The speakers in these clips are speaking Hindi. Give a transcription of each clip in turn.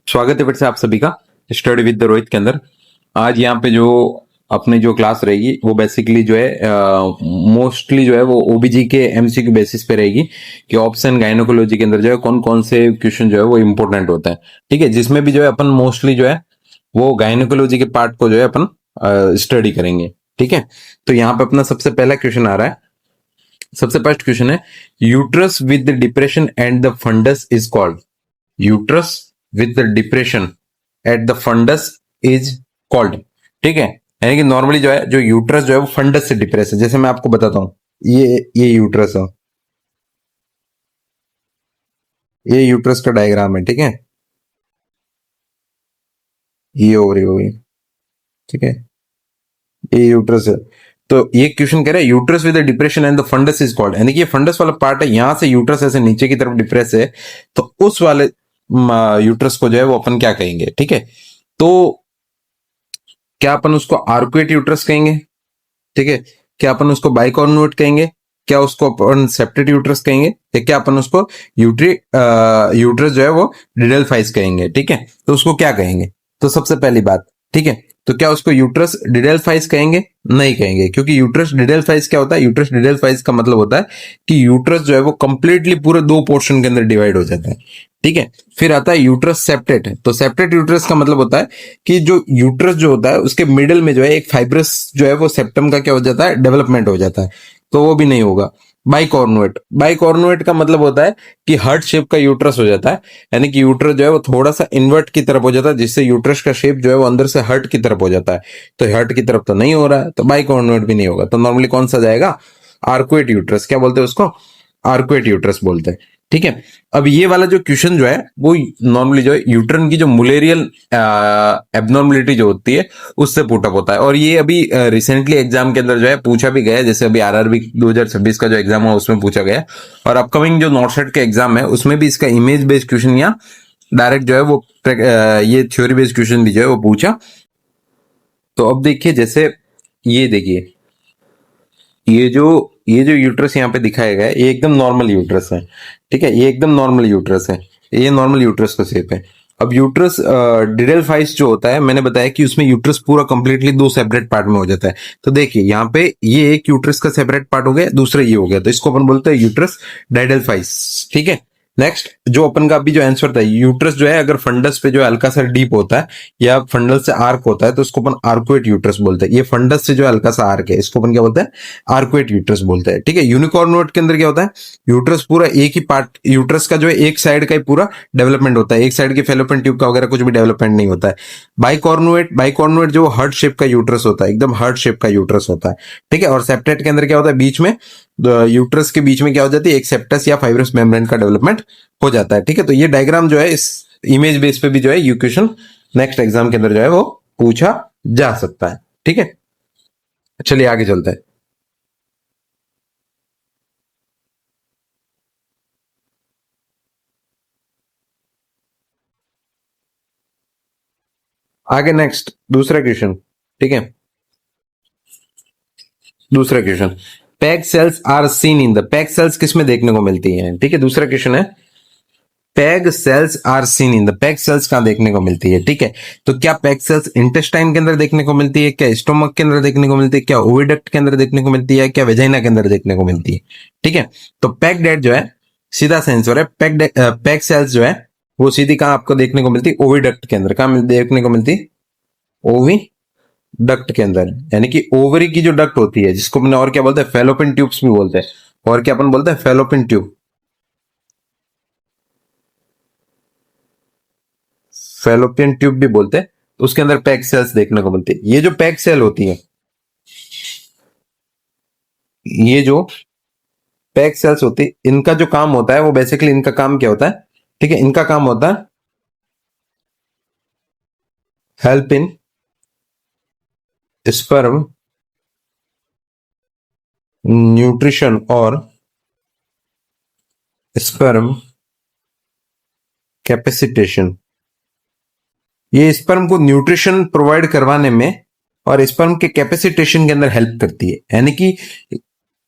स्वागत है फिर से आप सभी का स्टडी विद द रोहित के अंदर। आज यहाँ पे जो अपनी जो क्लास रहेगी वो बेसिकली जो है मोस्टली जो है वो ओबीजी के एमसीक्यू बेसिस पे रहेगी कि ऑप्शन गायनोकोलॉजी के अंदर जो है कौन कौन से क्वेश्चन जो है वो इंपॉर्टेंट होता है। ठीक है, जिसमें भी जो है अपन मोस्टली जो है वो गायनोकोलॉजी के पार्ट को जो है अपन स्टडी करेंगे। ठीक है, तो यहाँ पे अपना सबसे पहला क्वेश्चन आ रहा है। सबसे फर्स्ट क्वेश्चन है, uterus with depression and the fundus is called. Uterus with the depression at the fundus is called. ठीक है, यानी कि नॉर्मली जो है जो यूट्रस जो है वो फंडस से डिप्रेस है। जैसे मैं आपको बताता हूं, ये यूट्रस है, ये यूट्रस का डायग्राम है। ठीक है, ये ओवरी हो गई। ठीक है, ये यूट्रस है। तो ये क्वेश्चन कह रहा है uterus with depression and the fundus is called, यानी कि ये फंडस वाला पार्ट है, यहां से यूट्रस ऐसे नीचे की तरफ डिप्रेस है, तो उस वाले यूट्रस को जो है वो अपन क्या कहेंगे। ठीक है, तो क्या अपन उसको आर्कुएट यूट्रस कहेंगे। ठीक है, क्या अपन उसको बाइकॉर्नुएट कहेंगे, क्या उसको अपन सेप्टेट यूट्रस कहेंगे, या क्या अपन उसको यूट्रस जो है वो डिडेल्फाइस कहेंगे। ठीक है, तो उसको क्या कहेंगे। तो सबसे पहली बात, ठीक है, तो क्या उसको यूट्रस डिडेल्फाइस कहेंगे? नहीं कहेंगे, क्योंकि यूट्रस डिडेल्फाइस क्या होता है, यूट्रस डिडेल्फाइस का मतलब होता है कि यूट्रस जो है वो कंप्लीटली पूरे दो पोर्शन के अंदर डिवाइड हो जाता है। ठीक है, फिर आता है यूट्रस सेप्टेट। तो सेप्टेट यूट्रस का मतलब होता है कि जो यूट्रस जो होता है उसके मिडल में जो है एक फाइब्रस जो है वो सेप्टम का क्या हो जाता है, डेवलपमेंट हो जाता है, तो वो भी नहीं होगा। बाइकॉर्नुएट, बाइकॉर्नुएट का मतलब होता है कि हार्ट शेप का यूट्रस हो जाता है, यानी कि यूट्रस जो है वो थोड़ा सा इन्वर्ट की तरफ हो जाता है, जिससे यूट्रस का शेप जो है वो अंदर से हार्ट की तरफ हो जाता है। तो हार्ट की तरफ तो नहीं हो रहा है, तो बाइकॉर्नुएट भी नहीं होगा। तो नॉर्मली कौन सा जाएगा, आर्कुएट यूट्रस। क्या बोलते हैं उसको, आर्कुएट यूट्रस बोलते हैं। ठीक है, अब ये वाला जो क्वेश्चन जो है वो नॉर्मली जो है यूट्रन की जो मुलेरियल एबनॉर्मलिटी जो होती है उससे पुटअप होता है, और ये अभी रिसेंटली एग्जाम के अंदर जो है पूछा भी गया है। जैसे अभी आरआरबी 2026 का जो एग्जाम हुआ उसमें पूछा गया, और अपकमिंग जो नॉर्सेट के एग्जाम है उसमें भी इसका इमेज बेस्ड क्वेश्चन या डायरेक्ट जो है वो ये थ्योरी बेस्ड क्वेश्चन भी जो है वो पूछा। तो अब देखिए, जैसे ये देखिए, ये जो ये जो यूट्रस यहाँ पे दिखाया गया है ये एकदम नॉर्मल यूट्रस है। ठीक है, ये एकदम नॉर्मल यूट्रस है, ये नॉर्मल यूट्रस का शेप है। अब यूट्रस डिडेल्फाइस जो होता है, मैंने बताया कि उसमें यूट्रस पूरा कंप्लीटली दो सेपरेट पार्ट में हो जाता है। तो देखिए यहाँ पे ये एक यूट्रस का सेपरेट पार्ट हो गया, दूसरा ये हो गया, तो इसको अपन बोलते हैं यूट्रस डाइडेल्फाइस। ठीक है, नेक्स्ट जो अपन का अभी जो आंसर था, यूट्रस जो है अगर फंडस पे जो हल्का सा डीप होता है या फंडल से आर्क होता है तो उसको अपन आर्कुएट यूट्रस बोलते हैं। ये फंडस से जो हल्का सा आर्क है इसको अपन क्या बोलते हैं, आर्कुएट यूट्रस बोलते हैं। ठीक है, यूनिकॉर्नुएट के अंदर क्या होता है, यूट्रस पूरा एक ही पार्ट, यूट्रस का जो है एक साइड का ही पूरा डेवलपमेंट होता है, एक साइड के फेलोपियन ट्यूब का वगैरह कुछ भी डेवलपमेंट नहीं होता है। बाइकॉर्नुएट, बाइकॉर्नुएट जो हार्ट शेप का यूट्रस होता है, एकदम हार्ट शेप का यूट्रस होता है। ठीक है, और सेप्टेट के अंदर क्या होता है, बीच में यूट्रस के बीच में क्या हो जाती है, एक सेप्टस या फाइब्रस मेम्ब्रेन का डेवलपमेंट हो जाता है। ठीक है, तो ये डायग्राम जो है इस इमेज बेस पे भी जो है यू क्वेश्चन नेक्स्ट एग्जाम के अंदर जो है वो पूछा जा सकता है। ठीक है, चलिए आगे चलते हैं। आगे नेक्स्ट दूसरा क्वेश्चन। ठीक है, दूसरा question, peg cells are seen in the, peg cells किस में देखने को मिलती हैं। ठीक है, दूसरा क्वेश्चन है, peg cells are seen in the, peg cells कहां देखने को मिलती है। ठीक है, तो क्या पैग सेल्स इंटेस्टाइन के अंदर देखने को मिलती है, क्या स्टोमक के अंदर देखने को मिलती है, क्या ओविडक्ट के अंदर देखने को मिलती है, क्या वेजाइना के अंदर देखने को मिलती है। ठीक है, तो पैग डेट जो है सीधा सा आंसर है, पैग सेल्स जो है वो सीधी कहां आपको देखने को मिलती है, ओविडक्ट के अंदर। कहां देखने को मिलती है, ओवी डक्ट के अंदर, यानी कि ओवरी की जो डक्ट होती है जिसको अपने और क्या बोलते हैं, फेलोपिन ट्यूब्स भी बोलते हैं, और क्या अपन बोलते हैं, फेलोपिन ट्यूब, फेलोपियन ट्यूब भी बोलते हैं। तो उसके अंदर पैक सेल्स देखने को मिलती है। ये जो पैक सेल होती है, ये जो पैक सेल्स होती है, इनका जो काम होता है वो बेसिकली, इनका काम क्या होता है, ठीक है, इनका काम होता है हेल्प इन स्पर्म न्यूट्रिशन और स्पर्म कैपेसिटेशन। ये स्पर्म को न्यूट्रिशन प्रोवाइड करवाने में और स्पर्म के कैपेसिटेशन के अंदर हेल्प करती है, यानी कि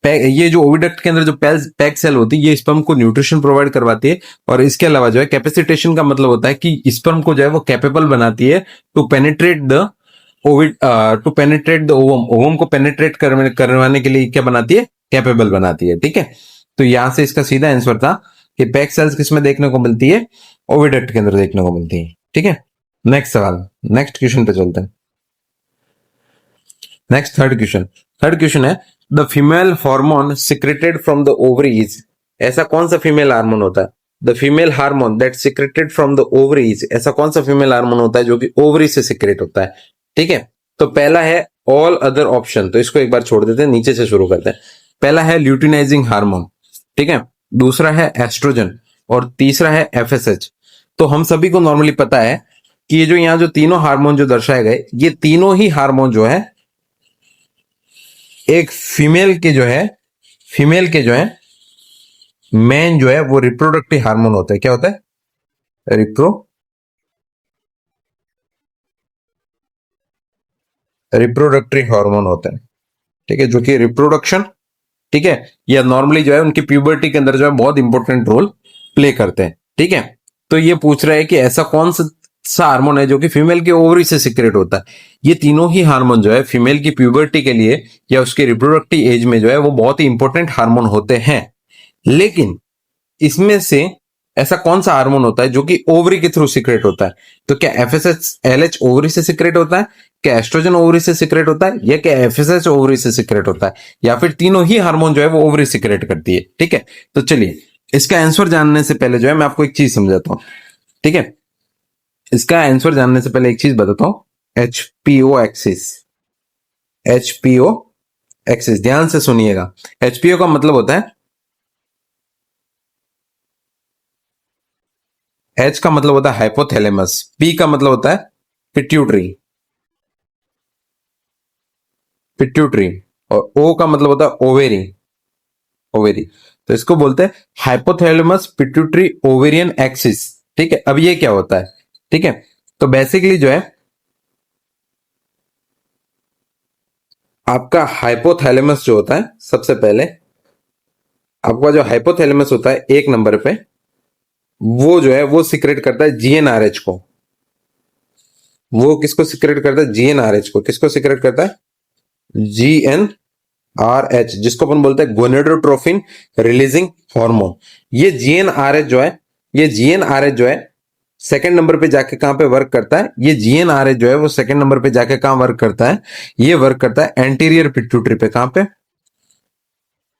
ये जो ओविडक्ट के अंदर जो पैक सेल होती है ये स्पर्म को न्यूट्रिशन प्रोवाइड करवाती है, और इसके अलावा जो है कैपेसिटेशन का मतलब होता है कि स्पर्म को जो है वो कैपेबल बनाती है to penetrate the ovid to penetrate the ovum, ovum को पेनिट्रेट करवाने के लिए क्या बनाती है, कैपेबल बनाती है। ठीक है, तो यहां से इसका सीधा आंसर था कि पैक सेल्स किसमें देखने को मिलती है, ओविडक्ट के अंदर देखने को मिलती है। ठीक है, नेक्स्ट सवाल, नेक्स्ट क्वेश्चन पे चलते हैं। नेक्स्ट थर्ड क्वेश्चन है the female hormone secreted from the ovaries, ऐसा कौन सा फीमेल हार्मोन होता है, the female hormone that secreted from the ovaries, ऐसा कौन सा फीमेल हार्मोन होता है जो कि ओवरी से सिक्रेट होता है। ठीक है, तो पहला है ऑल अदर ऑप्शन, तो इसको एक बार छोड़ देते हैं, नीचे से शुरू करते हैं। पहला है ल्यूटिनाइजिंग हार्मोन, ठीक है, दूसरा है एस्ट्रोजन, और तीसरा है एफएसएच। तो हम सभी को नॉर्मली पता है कि ये जो यहाँ जो तीनों हार्मोन जो दर्शाए गए, ये तीनों ही हार्मोन जो है एक फीमेल के जो है मैन जो है वो रिप्रोडक्टिव हार्मोन होता है। क्या होता है, रिप्रोडक्टिव हार्मोन होता है। ठीक है, जो कि रिप्रोडक्शन, ठीक है, या नॉर्मली जो है उनकी प्यूबर्टी के अंदर जो है बहुत इंपॉर्टेंट रोल प्ले करते हैं। ठीक है, तो ये पूछ रहा है कि ऐसा कौन सा हार्मोन है जो कि फीमेल के ओवरी से सिक्रेट होता है। ये तीनों ही हार्मोन जो है फीमेल की प्यूबर्टी के लिए या उसके रिप्रोडक्टिव एज में जो है वो बहुत ही इंपॉर्टेंट हार्मोन होते हैं। लेकिन इसमें से ऐसा कौन सा हार्मोन होता है जो कि ओवरी के थ्रू सिक्रेट होता है। तो क्या एफएसएच एलएच ओवरी से सिक्रेट होता है, क्या एस्ट्रोजन ओवरी से सिक्रेट होता है, या क्या एफएसएच ओवरी से सिक्रेट होता है, या फिर तीनों ही हार्मोन जो है वो ओवरी सिक्रेट करती है। ठीक है, तो चलिए इसका आंसर जानने से पहले जो है मैं आपको एक चीज समझाता हूं। ठीक है, इसका आंसर जानने से पहले एक चीज बताता हूं, एचपीओ एक्सिस, एचपीओ एक्सिस ध्यान से सुनिएगा। एचपीओ का मतलब होता है, एच का मतलब होता है हाइपोथैलेमस, पी का मतलब होता है पिट्यूटरी, पिट्यूटरी, और ओ का मतलब होता है ओवेरी, ओवेरी। तो इसको बोलते हैं हाइपोथैलेमस पिट्यूटरी ओवेरियन एक्सिस। ठीक है, अब ये क्या होता है, ठीक है, तो बेसिकली जो है आपका हाइपोथैलेमस जो होता है, सबसे पहले आपका जो हाइपोथैलेमस होता है एक नंबर पे, वो जो है वो सिक्रेट करता है जीएनआरएच को। वो किसको सिक्रेट करता है, जीएनआरएच को। किसको सिक्रेट करता है, जीएनआरएच, जिसको अपन बोलते हैं गोनेडोट्रोफिन रिलीजिंग हार्मोन। ये जीएनआरएच जो है, ये जीएनआरएच जो है सेकंड नंबर पे जाके कहां पे वर्क करता है, ये जीएनआरएच जो है वो सेकंड नंबर पे जाके कहां वर्क करता है, ये वर्क करता है एंटीरियर पिट्यूटरी पे। कहां पे,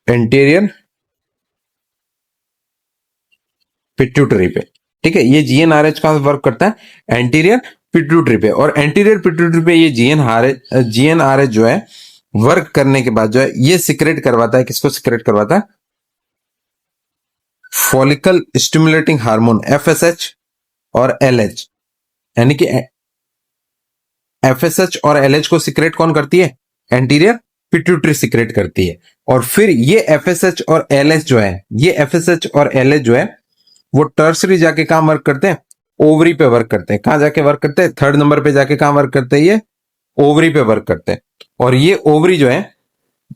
एंटीरियर पिट्यूटरी पे। ठीक है, ये जीएनआरएच कहां वर्क करता है, एंटीरियर पिट्यूटरी पे। और एंटीरियर पिट्यूटरी पे ये जीएनआरएच जो है वर्क करने के बाद जो है ये सिक्रेट करवाता है, किसको सिक्रेट करवाता है, फॉलिकल स्टिमुलेटिंग हार्मोन एफएसएच और एलएच। यानी कि एफएसएच और एलएच को सिक्रेट कौन करती है, एंटीरियर पिट्यूटरी सिक्रेट करती है। और फिर ये एफएसएच और एलएच जो है, ये एफएसएच और एलएच जो है वो टर्सरी जाके कहां वर्क करते हैं, ओवरी पे वर्क करते हैं। कहां जाके वर्क करते हैं, थर्ड नंबर पे जाके कहां वर्क करते हैं, ये ओवरी पे वर्क करते हैं। और ये ओवरी जो है,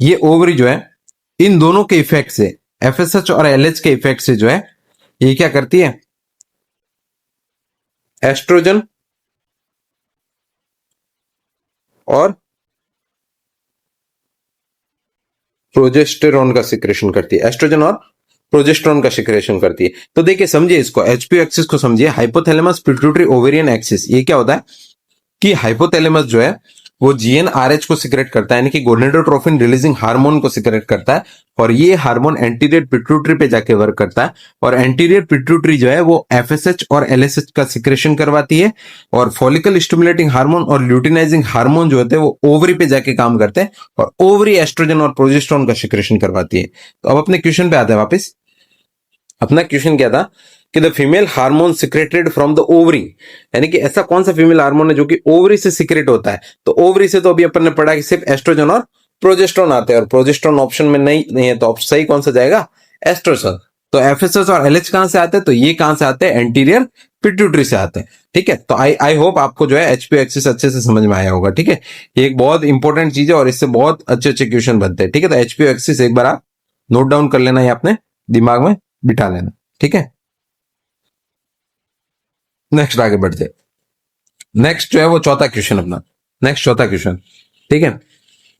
ये ओवरी जो है इन दोनों के इफेक्ट से, एफएसएच और एलएच के इफेक्ट से जो है ये क्या करती है, एस्ट्रोजन और प्रोजेस्टेरॉन का सिक्रेशन करती है, एस्ट्रोजन और प्रोजेस्टेरॉन का सिक्रेशन करती है। तो देखिए समझिए इसको, एचपीओ एक्सिस को समझिए, हाइपोथैलेमस पिट्यूटरी ओवेरियन एक्सिस। ये क्या होता है कि हाइपोथैलेमस जो है वो जीएनआरएच को सिक्रेट करता है, यानी कि गोनेडोट्रोफिन रिलीजिंग हार्मोन को सिक्रेट करता है, और ये हार्मोन एंटीरियर पिट्यूटरी पे जाके वर्क करता है। और एंटीरियर पिट्यूटरी जो है वो एफएसएच और एलएसएच का सिक्रेशन करवाती है, और फॉलिकल स्टिमुलेटिंग हार्मोन और ल्यूटिनाइजिंग हार्मोन जो होते हैं वो ओवरी पे जाके काम करते हैं, और ओवरी एस्ट्रोजन और प्रोजेस्टेरॉन का सिक्रेशन करवाती है। तो अब अपने क्वेश्चन पे आते हैं वापस। अपना क्वेश्चन क्या था कि the female hormone secreted from the ovary, यानी कि ऐसा कौन सा फीमेल हार्मोन है जो कि ओवरी से सिक्रेट होता है। तो ओवरी से तो अभी अपन ने पढ़ा कि सिर्फ एस्ट्रोजन और प्रोजेस्टेरॉन आते हैं, और प्रोजेस्टेरॉन ऑप्शन में नहीं है, तो सही कौन सा जाएगा, एस्ट्रोजन। तो एफएसएच और एलएच कहां से आते हैं, तो ये कहां से आते हैं, एंटीरियर पिट्यूटरी से आते हैं। ठीक है, तो आई होप आपको जो है एचपीओ एक्सिस अच्छे से समझ में आया होगा। ठीक है, ये एक बहुत इंपॉर्टेंट चीज है और इससे बहुत अच्छे अच्छे क्वेश्चन बनते हैं। ठीक है, तो एचपीओ एक्सिस एक बार आप नोट डाउन कर लेना, या अपने दिमाग में बिठा लेना। ठीक है, नेक्स्ट आगे बढ़ते। नेक्स्ट जो है वो चौथा क्वेश्चन अपना, नेक्स्ट चौथा क्वेश्चन। ठीक है,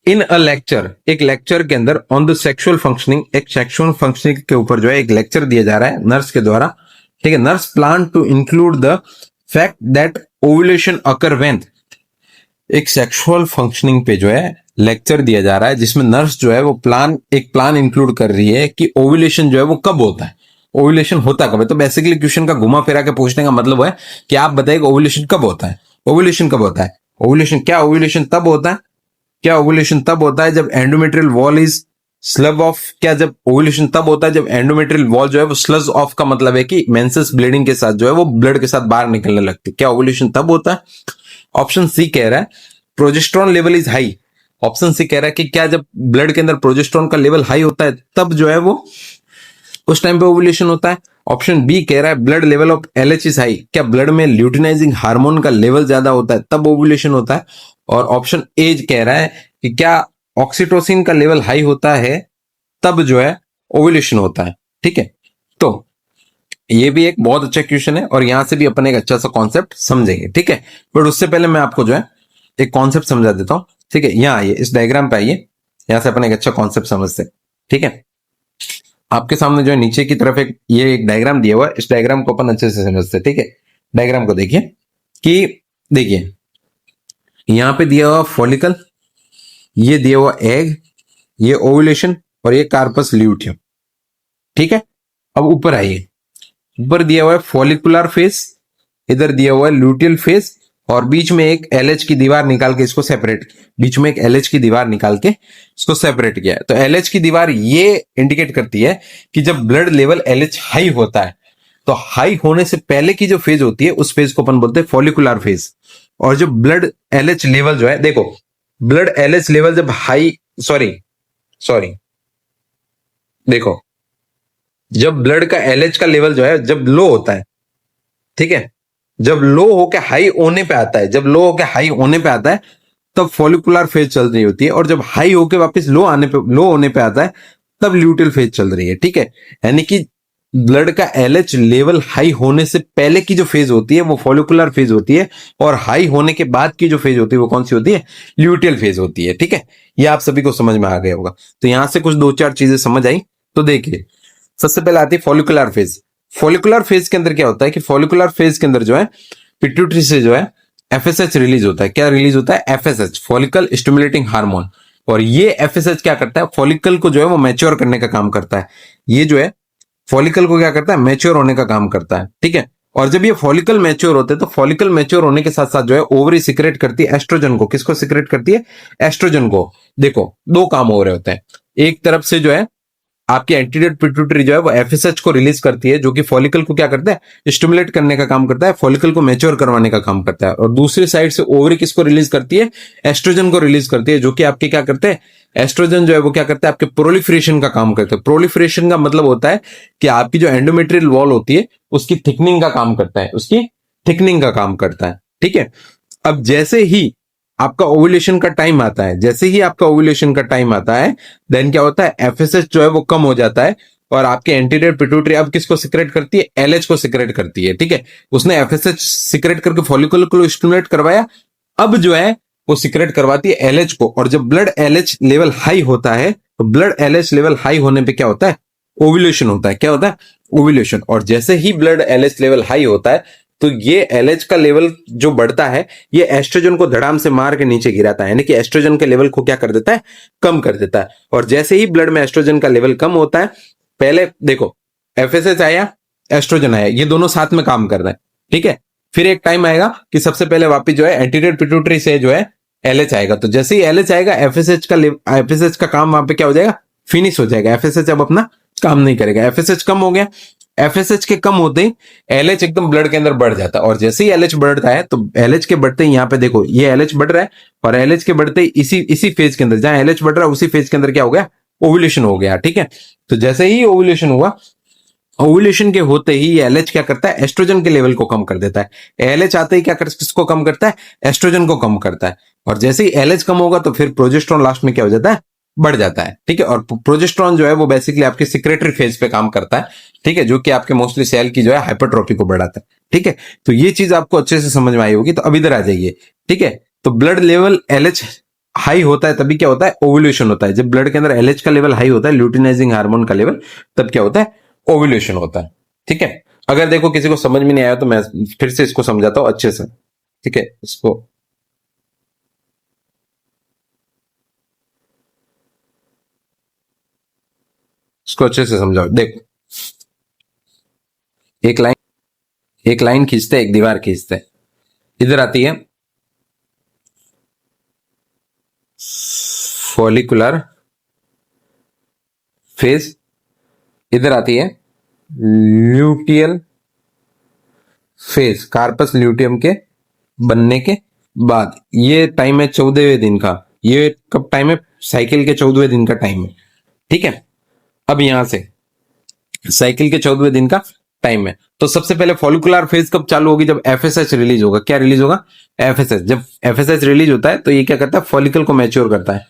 इन अ लेक्चर, एक लेक्चर के अंदर ऑन द सेक्सुअल फंक्शनिंग, एक सेक्सुअल फंक्शनिंग के ऊपर जो है एक लेक्चर दिया जा रहा है नर्स के द्वारा। ठीक है, nurse plan to include the fact that ovulation occur when, एक सेक्सुअल फंक्शनिंग पे जो है लेक्चर दिया जा रहा है जिसमें नर्स जो है वो एक प्लान इंक्लूड कर रही है कि ओव्यूलेशन जो है वो कब होता है, ओव्यूलेशन होता कब है। तो बेसिकली क्वेश्चन का घुमा फिरा के पूछने का मतलब है कि आप बताइए ओव्यूलेशन कब होता है, ओव्यूलेशन कब होता है, ओव्यूलेशन क्या, ओव्यूलेशन तब होता है क्या, ओव्यूलेशन तब होता है जब endometrial wall is slub of, क्या जब ओव्यूलेशन तब होता है जब एंडोमेट्रियल वॉल जो है वो स्लज ऑफ का मतलब है कि मेंसेस ब्लीडिंग के साथ जो है वो ब्लड के साथ बाहर निकलने लगती है, क्या ओव्यूलेशन तब होता है। ऑप्शन सी कह रहा है progesterone level is high, option C कह रहा है कि क्या जब ब्लड के अंदर प्रोजेस्टेरॉन का लेवल हाई होता है तब जो है वो उस टाइम पे ओव्यूलेशन होता है। ऑप्शन बी कह रहा है blood level of LH is high, क्या ब्लड में ल्यूटिनाइजिंग हार्मोन का लेवल ज्यादा होता है तब ओव्यूलेशन होता है। और ऑप्शन ए कह रहा है कि क्या ऑक्सीटोसिन का लेवल हाई होता है तब जो है ओव्यूलेशन होता है। ठीक है, तो ये भी एक बहुत अच्छा क्वेश्चन है और यहां से भी अपन एक अच्छा सा कॉन्सेप्ट समझेंगे। ठीक है, बट उससे पहले मैं आपको जो है एक कॉन्सेप्ट समझा देता हूं। ठीक है, यहाँ आइए, इस डायग्राम पे आइए, यहां से अपन एक अच्छा कॉन्सेप्ट समझते हैं। ठीक है, आपके सामने जो है नीचे की तरफ एक डायग्राम दिया हुआ है, इस डायग्राम को अपन अच्छे से समझते हैं। ठीक है, डायग्राम को देखिए कि देखिए यहां पे दिया हुआ फॉलिकल, ये दिया हुआ एग, ये ओव्यूलेशन और ये कार्पस ल्यूटियम। ठीक है, अब ऊपर आइए, ऊपर दिया हुआ है फॉलिकुलर फेस, इधर दिया हुआ है ल्यूटियल फेस और बीच में एक एलएच की दीवार निकाल के इसको सेपरेट, बीच में एक एलएच की दीवार निकाल के इसको सेपरेट किया है। तो एलएच की दीवार ये इंडिकेट करती है कि जब ब्लड लेवल एलएच हाई होता है तो हाई होने से पहले की जो फेज होती है उस फेज को अपन बोलते हैं फॉलिकुलर फेज। और जो ब्लड एलएच लेवल जो है, देखो ब्लड एलएच लेवल जब हाई, सॉरी सॉरी देखो जब ब्लड का एलएच का लेवल जो है जब लो होता है, ठीक है, जब लो होके हाई होने पे आता है, जब लो होके हाई होने पे आता है तब फॉलिकुलर फेज चल रही होती है, और जब हाई होके वापस लो होने पे आता है तब ल्यूटियल फेज चल रही है। ठीक है, यानी कि ब्लड का एलएच लेवल हाई होने से पहले की जो फेज होती है वो फॉलिकुलर फेज होती है, और हाई होने के बाद की जो फेज होती है वो कौन सी होती है, ल्यूटियल फेज होती है। ठीक है, ये आप सभी को समझ में आ गया होगा। तो यहां से कुछ दो चार चीजें समझ आई। तो देखिए सबसे पहले आती है फॉलिकुलर फेज। फॉलिकुलर फेज के अंदर क्या होता है कि फॉलिकुलर फेज के अंदर जो है पिट्यूटरी से जो है एफएसएच रिलीज होता है। क्या रिलीज होता है, एफएसएच, फॉलिकल स्टिमुलेटिंग हार्मोन। और ये एफएसएच क्या करता है, फॉलिकल को जो है वो मैच्योर करने का काम करता है। ये जो है फॉलिकल को क्या करता है, मैच्योर होने का काम करता है। ठीक है, और जब ये फॉलिकल मैच्योर होते हैं तो फॉलिकल मैच्योर होने के साथ साथ जो है ओवरी सिक्रेट करती है एस्ट्रोजन को। किसको सिक्रेट करती है, एस्ट्रोजन को। देखो दो काम हो रहे होते हैं, एक तरफ से जो है आपकी एंटीरियर पिट्यूटरी जो है वो एफएसएच को रिलीज करती है जो कि फॉलिकल को क्या करता है, स्टिमुलेट करने का काम करता है, फॉलिकल को मैच्योर करवाने का काम करता है। और दूसरी साइड से ओवरी किसको रिलीज करती है, एस्ट्रोजन को रिलीज करती है, जो कि आपके क्या करते हैं, एस्ट्रोजन जो है वो क्या करता है, आपके प्रोलिफरेशन का काम करता है। प्रोलिफरेशन का मतलब होता है कि आपकी जो एंडोमेट्रियल वॉल होती है उसकी थिकनिंग का काम करता है, उसकी थिकनिंग का काम करता है। ठीक है, अब जैसे ही आपका ओव्यूलेशन का टाइम आता है, जैसे ही आपका ओव्यूलेशन का टाइम आता है देन क्या होता है, एफएसएच जो है वो कम हो जाता है और आपके एंटीरियर पिट्यूटरी अब किसको सिक्रेट करती है, एलएच को सिक्रेट करती है। ठीक है, उसने एफएसएच सिक्रेट करके फॉलिकल को स्टिमुलेट करवाया, अब जो है वो सिक्रेट करवाती है एलएच को। और जब ब्लड एलएच लेवल हाई होता है तो ब्लड एलएच लेवल हाई होने पे क्या होता है, ओव्यूलेशन होता है। क्या होता है, ओव्यूलेशन। और जैसे ही ब्लड एलएच लेवल हाई होता है तो ये एलएच का लेवल जो बढ़ता है ये एस्ट्रोजन को धड़ाम से मार के नीचे गिराता है, यानी कि एस्ट्रोजन के लेवल को क्या कर देता है, कम कर देता है। और जैसे ही ब्लड में एस्ट्रोजन का लेवल कम होता है, पहले देखो एफएसएच आया, एस्ट्रोजन आया, ये दोनों साथ में काम कर रहे हैं। ठीक है, फिर एक टाइम आएगा कि सबसे पहले वापिस जो है एंटीरियर पिट्यूटरी से जो है एलएच आएगा। तो जैसे ही एलएच आएगा एफएसएच का काम वहां पे क्या हो जाएगा, फिनिश हो जाएगा। एफएसएच अब अपना काम नहीं करेगा, एफएसएच कम हो गया। एफएसएच के कम होते ही एलएच एकदम ब्लड के अंदर बढ़ जाता है, और जैसे ही एलएच बढ़ता है तो एलएच के बढ़ते ही यहाँ पे देखो ये एलएच बढ़ रहा है, और एलएच के बढ़ते ही इसी फेज के अंदर जहां एलएच बढ़ रहा है उसी फेज के अंदर क्या हो गया, ओव्यूलेशन हो गया। ठीक है, तो जैसे ही ओव्यूलेशन हुआ ओव्यूलेशन के होते ही ये एलएच क्या करता है, एस्ट्रोजन के लेवल को कम कर देता है। एलएच आते ही क्या कर, किसको कम करता है, एस्ट्रोजन को कम करता है। और जैसे ही एलएच कम होगा तो फिर प्रोजेस्टेरॉन लास्ट में क्या हो जाता है, बढ़ जाता है। ठीक है, और प्रोजेस्टेरॉन जो है वो बेसिकली आपके सिक्रेटरी फेज पे काम करता है। ठीक है, जो कि आपके मोस्टली सेल की जो है हाइपरट्रॉफी को बढ़ाता है। ठीक है, तो ये चीज आपको अच्छे से समझ में आई होगी। तो अब इधर आ जाइए। ठीक है, तो ब्लड लेवल एलएच हाई होता है तभी क्या होता है, ओव्यूलेशन होता है। जब ब्लड के अंदर एलएच का लेवल हाई होता है, ल्यूटिनाइजिंग हार्मोन का लेवल, तब क्या होता है, ओव्यूलेशन होता है। ठीक है, अगर देखो किसी को समझ में नहीं आया तो मैं फिर से इसको समझाता हूं अच्छे से। ठीक है, इसको अच्छे से समझाओ। देखो, एक लाइन, एक लाइन खींचते, एक दीवार खींचते, इधर आती है फॉलिकुलर फेज, इधर आती है ल्यूटियल फेज, कार्पस ल्यूटियम के बनने के बाद। ये टाइम है 14वें दिन का। ये कब टाइम है, साइकिल के 14वें दिन का टाइम है। ठीक है, अब यहां से साइकिल के 14वें दिन का टाइम है। तो सबसे पहले फॉलिकुलर फेज कब चालू होगी, जब एफएसएच रिलीज होगा। क्या रिलीज होगा, एफएसएच। जब एफएसएच रिलीज होता है तो ये क्या करता है, फॉलिकल को मैच्योर करता है,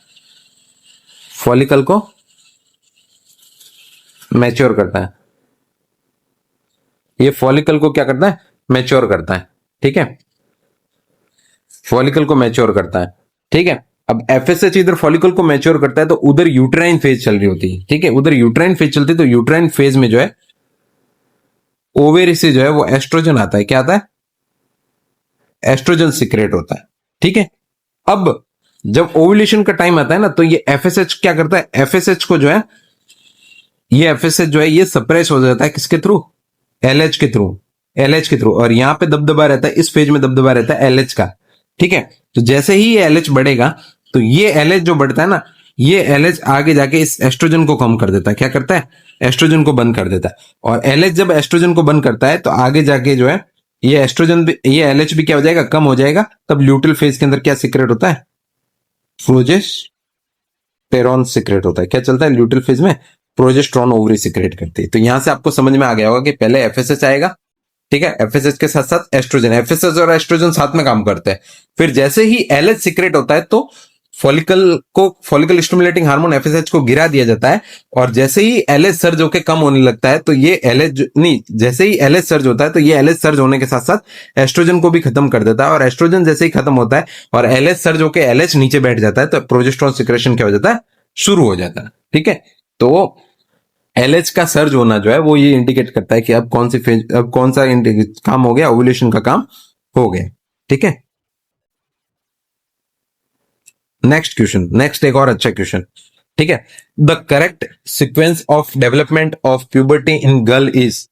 फॉलिकल को मैच्योर करता है। ये फॉलिकल को क्या करता है, मैच्योर करता है। ठीक है, फॉलिकल को मैच्योर करता है। ठीक है, अब एफएसएच इधर फॉलिकल को मैच्योर करता है तो उधर यूट्राइन फेज चल रही होती है। ठीक है, उधर यूट्राइन फेज चलती है। तो यूट्राइन फेज में जो है ओवेरी से जो है वो एस्ट्रोजन आता है। क्या आता है, एस्ट्रोजन सिक्रेट होता है। ठीक है, अब जब ओव्यूलेशन का टाइम आता है ना, तो ये एफएसएच क्या करता है, एफएसएच को जो है, ये एफएसएच जो है ये सप्रेस हो जाता है, किसके थ्रू, एलएच के थ्रू, एलएच के थ्रू। और यहां पे दबदबा रहता है, इस फेज में दबदबा रहता है एलएच का। ठीक है, तो जैसे ही ये एलएच बढ़ेगा तो ये एलएच जो बढ़ता है ना, ये एलएच आगे जाके इस एस्ट्रोजन को कम कर देता है। क्या करता है, एस्ट्रोजन को बंद कर देता है। और एलएच जब एस्ट्रोजन को बंद करता है तो आगे जाके जो है ये एस्ट्रोजन भी, ये एलएच भी क्या हो जाएगा, कम हो जाएगा। तब ल्यूटल फेज के अंदर क्या सीक्रेट होता है, प्रोजेस्टेरॉन सीक्रेट होता है। क्या चलता है ल्यूटल फेज में, प्रोजेस्टेरॉन ओवरी सीक्रेट करती है। तो यहां से आपको समझ में आ गया होगा कि पहले एफएसएच आएगा। ठीक है, एफएसएच के साथ साथ एस्ट्रोजन, एफएसएच और एस्ट्रोजन साथ में काम करते हैं। फिर जैसे ही एलएच सीक्रेट होता है तो फॉलिकल स्टिमुलेटिंग हार्मोन एफएसएच को गिरा दिया जाता है। और जैसे ही एलएच सर्ज होकर कम होने लगता है तो ये एलएच नहीं, जैसे ही एलएच सर्ज होता है तो ये एलएच सर्ज होने के साथ साथ एस्ट्रोजन को भी खत्म कर देता है। और एस्ट्रोजन जैसे ही खत्म होता है और एलएच सर्ज होकर एलएच नीचे बैठ जाता है तो प्रोजेस्टेरॉन सिक्रेशन क्या हो जाता है, शुरू हो जाता है। ठीक है, तो एलएच का सर्ज होना जो है वो ये इंडिकेट करता है कि अब कौन सी फेज, अब कौन सा काम हो गया, ओव्यूलेशन का काम हो गया। ठीक है, नेक्स्ट क्वेश्चन, नेक्स्ट एक और अच्छा क्वेश्चन। ठीक है, the correct sequence of development of puberty in girl is,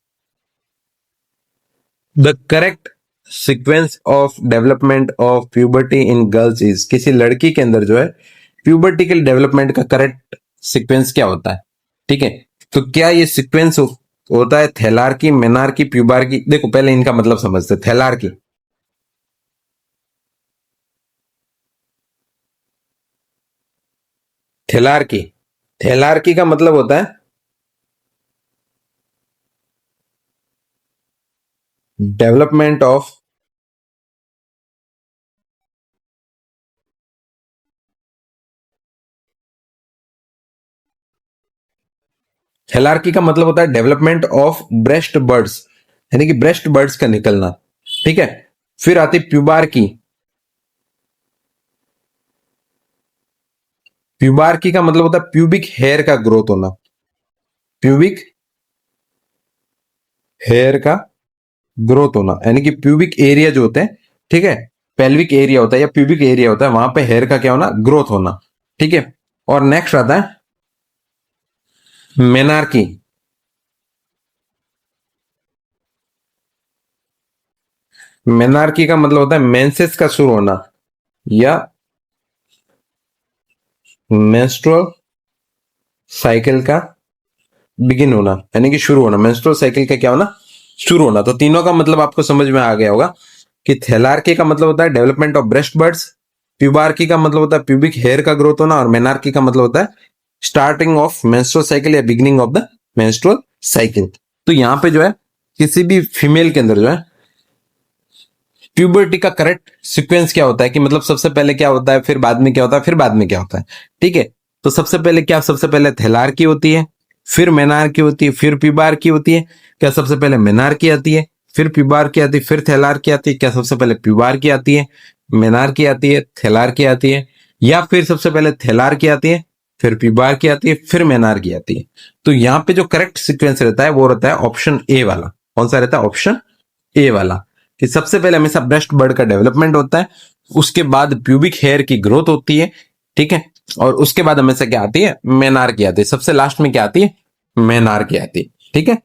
the correct sequence of development of puberty in girls is, किसी लड़की के अंदर जो है प्यूबर्टी के डेवलपमेंट का करेक्ट सीक्वेंस क्या होता है। ठीक है, तो क्या ये सीक्वेंस होता है थैलार्की, मेनार्की, प्यूबार्की। देखो पहले इनका मतलब समझते, थैलार्की, थैलार्की, थैलार्की का मतलब होता है डेवलपमेंट ऑफ, थैलार्की का मतलब होता है डेवलपमेंट ऑफ ब्रेस्ट बर्ड्स, यानी कि ब्रेस्ट बर्ड्स का निकलना। ठीक है, फिर आती प्यूबार्की, प्यूबार्की का मतलब होता है प्यूबिक हेयर का ग्रोथ होना, प्यूबिक हेयर का ग्रोथ होना, यानी कि प्यूबिक एरिया जो होते हैं, ठीक है, पेल्विक एरिया होता है या प्यूबिक एरिया होता है, वहां पे हेयर का क्या होना, ग्रोथ होना। ठीक है, और नेक्स्ट आता है मेनार्की, मेनार्की का मतलब होता है मेंसेस का शुरू होना या मेंस्ट्रुअल साइकिल का बिगिन होना, यानी कि शुरू होना, मेंस्ट्रुअल साइकिल का क्या होना, शुरू होना। तो तीनों का मतलब आपको समझ में आ गया होगा कि थैलार्की का मतलब होता है डेवलपमेंट ऑफ ब्रेस्ट बर्ड्स, प्यूबार्की का मतलब होता है प्यूबिक हेयर का ग्रोथ होना, और मेनार्की का मतलब होता है स्टार्टिंग ऑफ मेंस्ट्रुअल साइकिल या beginning of the menstrual cycle. तो यहाँ पे जो है किसी भी फीमेल के अंदर जो है प्यूबर्टी का करेक्ट सीक्वेंस क्या होता है, कि मतलब सबसे पहले क्या होता है, फिर बाद में क्या होता है, फिर बाद में क्या होता है। ठीक है, तो सबसे पहले थेलार की होती है, फिर मेनार की होती है, फिर प्यूबार की होती है। क्या सबसे पहले मेनार की आती है, फिर प्यूबार की आती है, फिर थेलार की आती है? क्या सबसे पहले प्यूबार की आती है, मेनार की आती है, थेलार की आती है, या फिर सबसे पहले थेलार की आती है, फिर प्यूबार की आती है, फिर मेनार की आती है? तो यहाँ पे जो करेक्ट सीक्वेंस रहता है वो रहता है ऑप्शन ए वाला। कौन सा रहता है? ऑप्शन ए वाला, कि सबसे पहले हमेशा ब्रेस्ट बर्ड का डेवलपमेंट होता है, उसके बाद प्यूबिक हेयर की ग्रोथ होती है। ठीक है, और उसके बाद हमेशा क्या आती है? मेनार की आती है। सबसे लास्ट में क्या आती है? मेनार की आती है। ठीक है,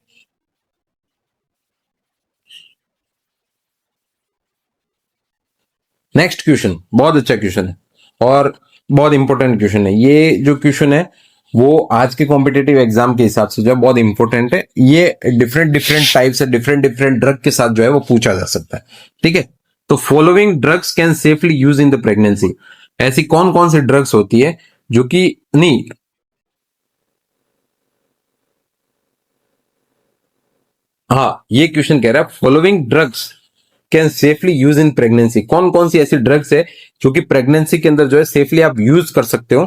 नेक्स्ट क्वेश्चन बहुत अच्छा क्वेश्चन है और बहुत इंपॉर्टेंट क्वेश्चन है। ये जो क्वेश्चन है वो आज के कॉम्पिटेटिव एग्जाम के हिसाब से जो है बहुत इंपॉर्टेंट है। ये डिफरेंट डिफरेंट टाइप से डिफरेंट डिफरेंट ड्रग के साथ जो है वो पूछा जा सकता है। ठीक है, तो following drugs can safely use in the pregnancy. ऐसी कौन कौन सी ड्रग्स होती है जो कि नहीं, हाँ ये क्वेश्चन कह रहा है following drugs can safely use in pregnancy. कौन कौन सी ऐसी ड्रग्स है जो कि प्रेगनेंसी के अंदर जो है सेफली आप यूज कर सकते हो,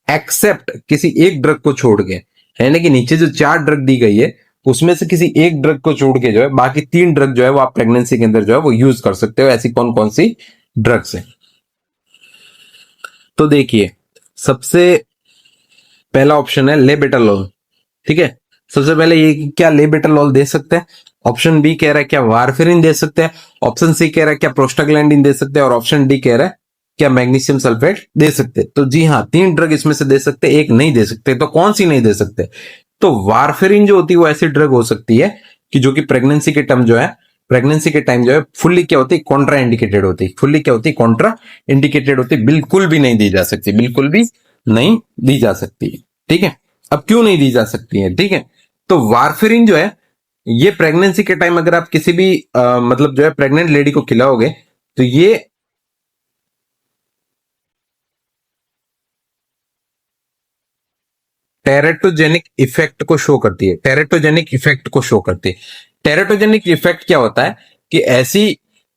एक्सेप्ट किसी एक ड्रग को छोड़ के। यानी कि नीचे जो 4 ड्रग दी गई है उसमें से किसी एक ड्रग को छोड़ के जो है बाकी 3 ड्रग जो है वो आप प्रेगनेंसी के अंदर जो है वो यूज कर सकते हो। ऐसी कौन कौन सी ड्रग्स है? तो देखिए, सबसे पहला ऑप्शन है लेबेटालोल। ठीक है, सबसे पहले ये क्या लेबेटालोल दे सकते हैं? ऑप्शन बी कह रहा है क्या वारफेरिन दे सकते हैं? ऑप्शन सी कह रहा है क्या प्रोस्टाग्लैंडिन दे सकते हैं? और ऑप्शन डी कह रहा है क्या मैग्नीशियम सल्फेट दे सकते हैं? तो जी हाँ, 3 ड्रग इसमें से दे सकते हैं, एक नहीं दे सकते। तो कौन सी नहीं दे सकते? तो वारफेरिन जो होती है वो ऐसी ड्रग हो सकती है कि जो कि प्रेगनेंसी के टाइम जो है, प्रेगनेंसी के टाइम जो है फुल्ली क्या होती है? कॉन्ट्रा इंडिकेटेड होती है। फुल्ली क्या होती है? कॉन्ट्रा इंडिकेटेड होती है, बिल्कुल भी नहीं दी जा सकती, बिल्कुल भी नहीं दी जा सकती है। ठीक है, अब क्यों नहीं दी जा सकती है? ठीक है, तो वारफेरिन जो है ये प्रेगनेंसी के टाइम अगर आप किसी भी मतलब जो है प्रेग्नेंट लेडी को खिलाओगे तो ये टेरेटोजेनिक इफेक्ट को शो करती है। टेरेटोजेनिक इफेक्ट को शो करती है। टेरेटोजेनिक इफेक्ट क्या होता है कि ऐसी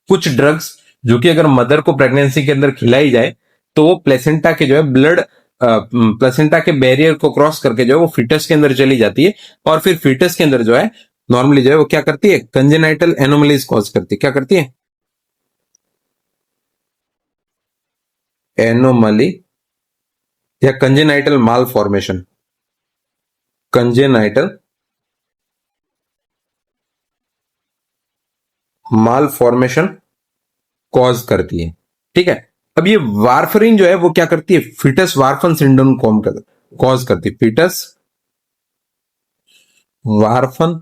कुछ ड्रग्स जो कि अगर मदर को प्रेगनेंसी के अंदर खिलाई जाए तो वो प्लेसेंटा के जो है ब्लड प्लेसेंटा के बैरियर को क्रॉस करके जो है वो फीटस के अंदर चली जाती है, और फिर फीटस के अंदर जो है नॉर्मली जो है वो क्या करती है? कंजेनाइटल एनोमलीज कॉज करती है। क्या करती है? एनोमली या कंजेनाइटल माल फॉर्मेशन। कंजेनाइटल माल फॉर्मेशन कॉज करती है। ठीक है, अब ये वारफरिन जो है वो क्या करती है? फीटस वार्फन सिंड्रोम कॉज करती है। फीटस वार्फन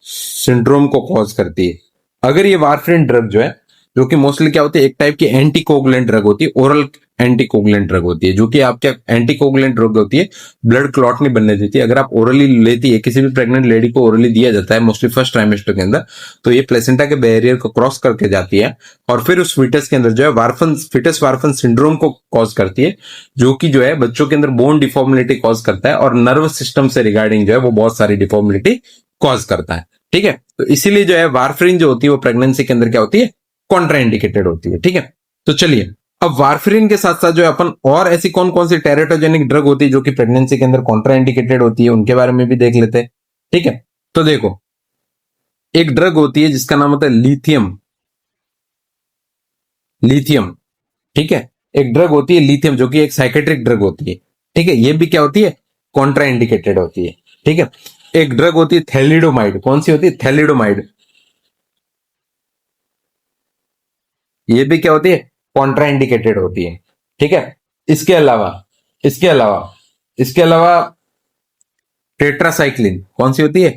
सिंड्रोम को कॉज करती है। अगर ये वारफरिन ड्रग जो है, जो कि मोस्टली क्या होती है, एक टाइप की एंटीकोगुलेंट ड्रग होती है, ओरल एंटीकोगुलेंट ड्रग होती है, जो कि आप क्या एंटीकोगुलेंट ड्रग होती है, ब्लड क्लॉट नहीं बनने देती। अगर आप ओरली लेती है, किसी भी प्रेग्नेंट लेडी को ओरली दिया जाता है मोस्टली फर्स्ट ट्राइमेस्टर के अंदर, तो ये प्लेसेंटा के बैरियर को क्रॉस करके जाती है और फिर उस फीटस के अंदर जो है वार्फन फीटस वार्फन सिंड्रोम को कॉज करती है, जो कि जो है बच्चों के अंदर बोन डिफॉर्मिलिटी कॉज करता है और नर्वस सिस्टम से रिगार्डिंग जो है वो बहुत सारी डिफॉर्मिलिटी कॉज करता है। ठीक है, तो इसीलिए जो है वारफरिन जो होती है वो प्रेगनेंसी के अंदर क्या होती है? कॉन्ट्राइंडिकेटेड होती है। ठीक है, तो चलिए अब वारफरिन के साथ साथ जो है अपन और ऐसी कौन कौन सी टेरेटोजेनिक ड्रग होती है जो कि प्रेगनेंसी के अंदर कॉन्ट्राइंडिकेटेड होती है उनके बारे में भी देख लेते हैं। ठीक है, तो देखो, एक ड्रग होती है जिसका नाम होता है लिथियम। लिथियम, ठीक है, एक ड्रग होती है लिथियम जो कि एक साइकेट्रिक ड्रग होती है। ठीक है, ये भी क्या होती है? कॉन्ट्राइंडिकेटेड होती है। ठीक है, एक ड्रग होती है थैलिडोमाइड। कौन सी होती है? थैलिडोमाइड। ये भी क्या होती है? कॉन्ट्राइंडिकेटेड होती है। ठीक है, इसके अलावा इसके अलावा इसके अलावा टेट्रासाइक्लिन कौन सी होती है?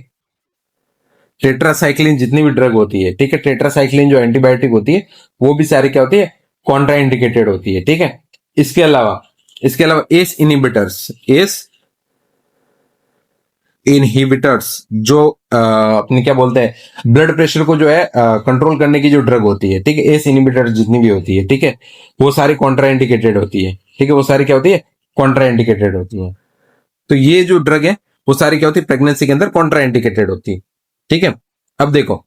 टेट्रासाइक्लिन जितनी भी ड्रग होती है, ठीक है, टेट्रासाइक्लिन जो एंटीबायोटिक होती है वो भी सारी क्या होती है? कॉन्ट्राइंडिकेटेड होती है। ठीक है, इसके अलावा एस इनिबिटर्स, एस इनहिबिटर्स जो अपने क्या बोलते हैं ब्लड प्रेशर को जो है कंट्रोल करने की जो ड्रग होती है, ठीक है, एस इनहिबिटर्स जितनी भी होती है, ठीक है, वो सारी कॉन्ट्राइंडिकेटेड होती है। ठीक है, वो सारी क्या होती है? कॉन्ट्राइंडिकेटेड होती है। तो ये जो ड्रग है वो सारी क्या होती है, प्रेगनेंसी के अंदर कॉन्ट्राइंडिकेटेड होती है। ठीक है, अब देखो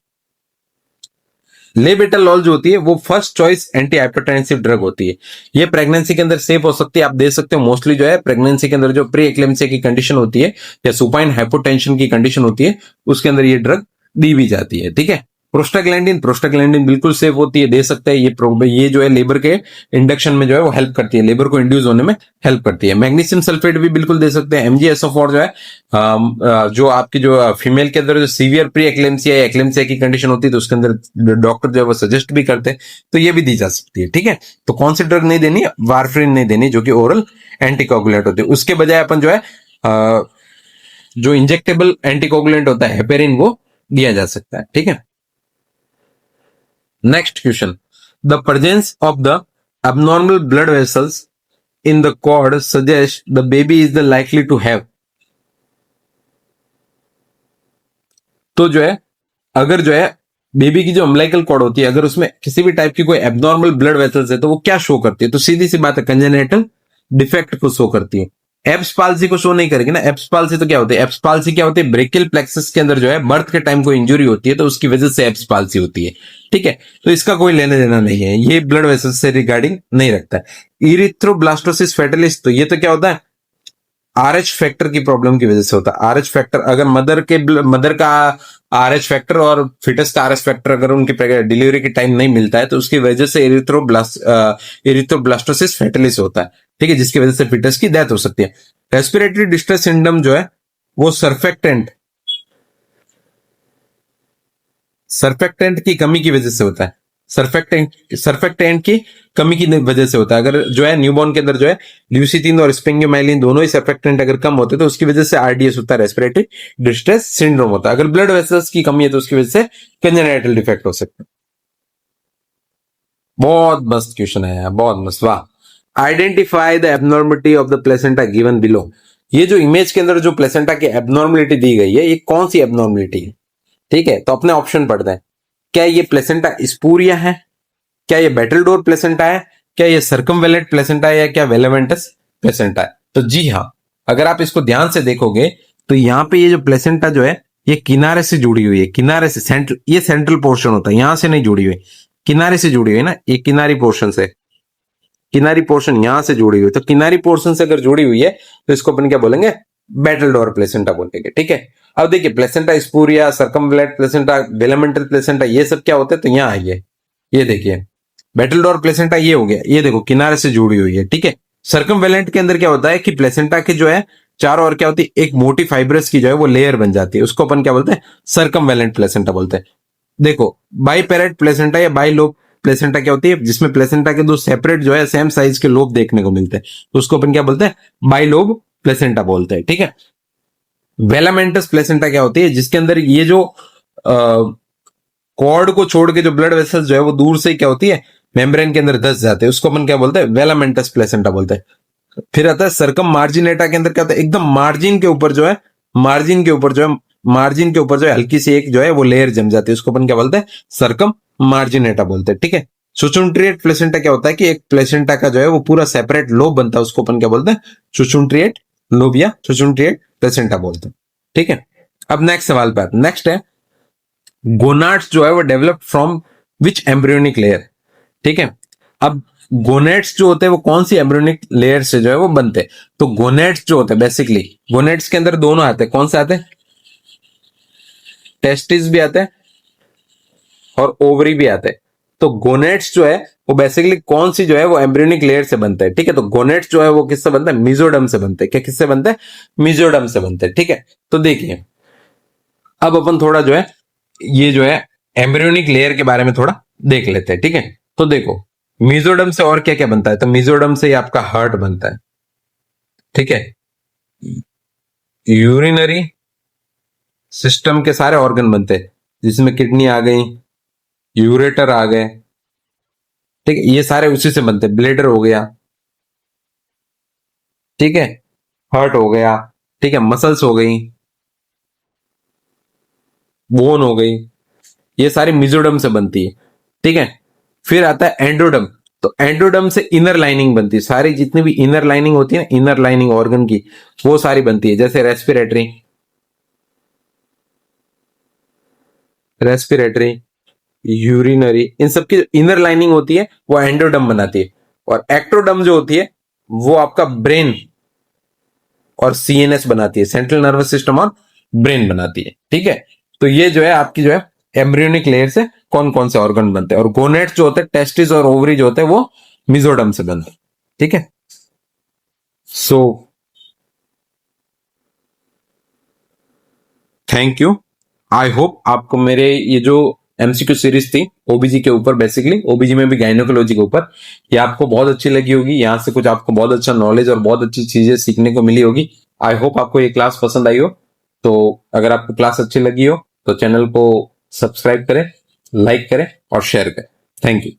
लेबेटालॉल जो होती है वो first choice anti hypertensive drug होती है। ये प्रेगनेंसी के अंदर सेफ हो सकती है, आप दे सकते हो। मोस्टली जो है प्रेगनेंसी के अंदर जो प्री एक्लेम्सिया की कंडीशन होती है या सुपाइन हाइपोटेंशन की कंडीशन होती है, उसके अंदर ये ड्रग दी भी जाती है। ठीक है, प्रोस्टाग्लैंडिन, प्रोस्टाग्लैंडिन बिल्कुल सेफ होती है, दे सकते हैं। ये जो है लेबर के इंडक्शन में जो है वो हेल्प करती है, लेबर को इंड्यूस होने में हेल्प करती है। मैग्नीशियम सल्फेट भी बिल्कुल दे सकते हैं। MgSO4 जो है जो आपकी जो फीमेल के अंदर जो सीवियर प्री एक्लेम्सिया या एक्लेम्सिया की कंडीशन होती है तो उसके अंदर डॉक्टर जो है वो सजेस्ट भी करते हैं, तो ये भी दी जा सकती है। ठीक है, तो कौन सी ड्रग नहीं देनी, वारफरिन नहीं देनी जो कि ओरल एंटीकोगुलेंट होती है। उसके बजाय अपन जो है जो इंजेक्टेबल एंटीकोगुलेंट होता है हेपेरिन, वो दिया जा सकता है। ठीक है, next question, the presence of the abnormal blood vessels in the cord suggests the baby is the likely to have। तो जो है अगर जो है बेबी की जो अम्बिलिकल कॉर्ड होती है, अगर उसमें किसी भी टाइप की कोई एबनॉर्मल ब्लड वेसल्स है तो वो क्या शो करती है, तो सीधी सी बात है कंजेनिटल डिफेक्ट को शो करती है। एब्स पाल्सी को शो नहीं करेगी ना। एब्स पाल्सी तो क्या होती है, एब्स पाल्सी क्या होती है, ब्रेकियल प्लेक्सस के अंदर जो है बर्थ के टाइम कोई इंजुरी होती है तो उसकी वजह से एब्स पाल्सी होती है। ठीक है, तो इसका कोई लेना देना नहीं है, ये ब्लड वेसल्स से रिगार्डिंग नहीं रखता है। इरिथ्रोब्लास्टोसिस फेटलिस, तो ये तो क्या होता है, RH फैक्टर की प्रॉब्लम की वजह से होता है। RH फैक्टर अगर मदर का RH फैक्टर और फिटस का RH फैक्टर अगर उनकी डिलीवरी के टाइम नहीं मिलता है तो उसकी वजह से इरिथ्रोब्लास्टोसिस फेटलिस होता है। ठीक है, जिसकी वजह से फिटस की डेथ हो सकती है। रेस्पिरेटरी डिस्ट्रेस सिंड्रोम जो है वो सर्फेक्टेंट की कमी की वजह से होता है। सर्फेक्टेंट की कमी की वजह से होता है। अगर जो है न्यूबॉर्न के अंदर जो है ल्यूसीथिन और स्पेंगियोमाइलिन दोनों ही सर्फेक्टेंट अगर कम होते तो उसकी वजह से RDS होता है, रेस्पिरेटरी डिस्ट्रेस सिंड्रोम होता है। अगर ब्लड वेसल्स की कमी है तो उसकी वजह से कंजेनिटल डिफेक्ट हो सकता है। बहुत मस्त क्वेश्चन है यार, बहुत मस्त, वाह। Identify the abnormality of the placenta given below. ये जो इमेज के अंदर जो प्लेसेंटा की एबनॉर्मिलिटी दी गई है, ये कौन सी एबनॉर्मिलिटी है? ठीक है, तो अपने ऑप्शन पढ़ते हैं। क्या ये प्लेसेंटा स्पूरिया है, क्या ये बैटलडोर प्लेसेंटा है, क्या ये सर्कमवेलेंट प्लेसेंटा है, या क्या वेलेवेंटस प्लेसेंटा है? तो जी हाँ, अगर आप इसको ध्यान से देखोगे तो यहाँ पे ये जो प्लेसेंटा जो है ये किनारे से जुड़ी हुई है, किनारे से ये सेंट्रल पोर्शन होता है, यहां से नहीं जुड़ी हुई, किनारे से जुड़ी हुई है ना, ये किनारी पोर्शन से, किनारी पोर्शन यहां से जुड़ी हुई, तो किनारी पोर्शन से अगर जुड़ी हुई है तो इसको अपन क्या बोलेंगे, बैटलडोर प्लेसेंटा बोलेंगे। ठीक है, अब देखिए प्लेसेंटा स्पूरिया, सर्कमवेलेंट प्लेसेंटा, वेलेमेंटल प्लेसेंटा, ये सब क्या होते हैं, तो यहाँ आइए, ये देखिए बैटलडोर प्लेसेंटा ये हो गया, ये देखो किनारे से जुड़ी हुई है। ठीक है, सर्कमवेलेंट के अंदर क्या होता है कि प्लेसेंटा के जो है चारों ओर क्या होती है, एक मोटी फाइब्रस की जो है वो लेयर बन जाती है, उसको अपन क्या बोलते हैं, सर्कमवेलेंट प्लेसेंटा बोलते हैं। देखो बाइपेरेट प्लेसेंटा या बाई लोब प्लेसेंटा क्या होती है, जिसमें प्लेसेंटा के दो सेपरेट जो है सेम साइज के लोब देखने को मिलते हैं, तो उसको अपन क्या बोलते हैं, बाई लोब प्लेसेंटा बोलते हैं। ठीक है, वेलामेंटस प्लेसेंटा क्या होती है, जिसके अंदर ये जो कॉर्ड को छोड़ के जो ब्लड वेसल्स जो है वो दूर से क्या होती है, मेम्ब्रेन के अंदर धस जाते हैं, उसको अपन क्या बोलते हैं, वेलामेंटस प्लेसेंटा बोलते हैं। फिर आता है सर्कम मार्जिनेटा, के अंदर क्या होता है, एकदम मार्जिन के ऊपर जो है, मार्जिन के ऊपर जो है, मार्जिन के ऊपर जो है हल्की सी एक जो है वो लेयर जम जाती है, उसको अपन क्या बोलते हैं, सर्कम मार्जिनेटा बोलते हैं। ठीक है, सुचुंट्रिएट प्लेसेंटा क्या होता है कि एक प्लेसेंटा का जो है वो पूरा सेपरेट लोब बनता है, उसको अपन क्या बोलते हैं, सुचुंट्रिएट लोब या सुचुंट्रिएट प्लेसेंटा बोलते हैं। ठीक है, अब नेक्स्ट सवाल पे आते हैं। नेक्स्ट है गोनाड्स जो है वो develop from which embryonic layer. ठीक है, अब गोनेट्स जो होते हैं वो कौन सी एम्ब्रियोनिक लेयर से जो है वो बनते हैं, तो गोनेट्स जो होते हैं बेसिकली, गोनेट्स के अंदर दोनों आते हैं, कौन से आते हैं, टेस्टिस भी आते हैं और ओवरी भी आते हैं। तो गोनेट्स जो है वो बेसिकली कौन सी जो है वो एम्ब्रियोनिक लेयर से बनता है। ठीक है, तो गोनेट्स जो है वो किससे बनता है, मिजोडम से बनते हैं। क्या किससे बनते हैं, मिजोडम से बनते हैं। ठीक है, तो देखिए अब अपन थोड़ा जो है ये जो है एम्ब्रियोनिक लेयर के बारे में थोड़ा देख लेते हैं। ठीक है, तो देखो मिजोडम से और क्या क्या बनता है, तो मिजोडम से आपका हार्ट बनता है। ठीक है, यूरिनरी सिस्टम के सारे ऑर्गन बनते हैं, जिसमें किडनी आ गई, यूरेटर आ गए। ठीक है, ये सारे उसी से बनते हैं, ब्लेडर हो गया। ठीक है, हार्ट हो गया। ठीक है, मसल्स हो गई, बोन हो गई, ये सारी मिजोडम से बनती है। ठीक है, फिर आता है एंडोडम, तो एंडोडम से इनर लाइनिंग बनती है, सारी जितनी भी इनर लाइनिंग होती है ना, इनर लाइनिंग ऑर्गन की, वो सारी बनती है, जैसे रेस्पिरेटरी, रेस्पिरेटरी, यूरिनरी, इन सब की इनर लाइनिंग होती है वो एंडोडर्म बनाती है, और एक्टोडर्म जो होती है वो आपका ब्रेन और सीएनएस बनाती है, सेंट्रल नर्वस सिस्टम और ब्रेन बनाती है। ठीक है, तो ये जो है आपकी जो है एम्ब्रियोनिक लेयर से कौन कौन से ऑर्गन बनते हैं, और गोनेट्स जो होते हैं, टेस्टिस और ओवरी जो होते हैं वो मिजोडर्म से बनते हैं। ठीक है, so thank you. I hope आपको मेरे ये जो एमसीक्यू सीरीज थी ओबीजी के ऊपर, बेसिकली ओबीजी में भी गायनेकोलॉजी के ऊपर, ये आपको बहुत अच्छी लगी होगी। यहाँ से कुछ आपको बहुत अच्छा नॉलेज और बहुत अच्छी चीजें सीखने को मिली होगी। आई होप आपको ये क्लास पसंद आई हो। तो अगर आपको क्लास अच्छी लगी हो तो चैनल को सब्सक्राइब करें, लाइक करें और शेयर करें। Thank you.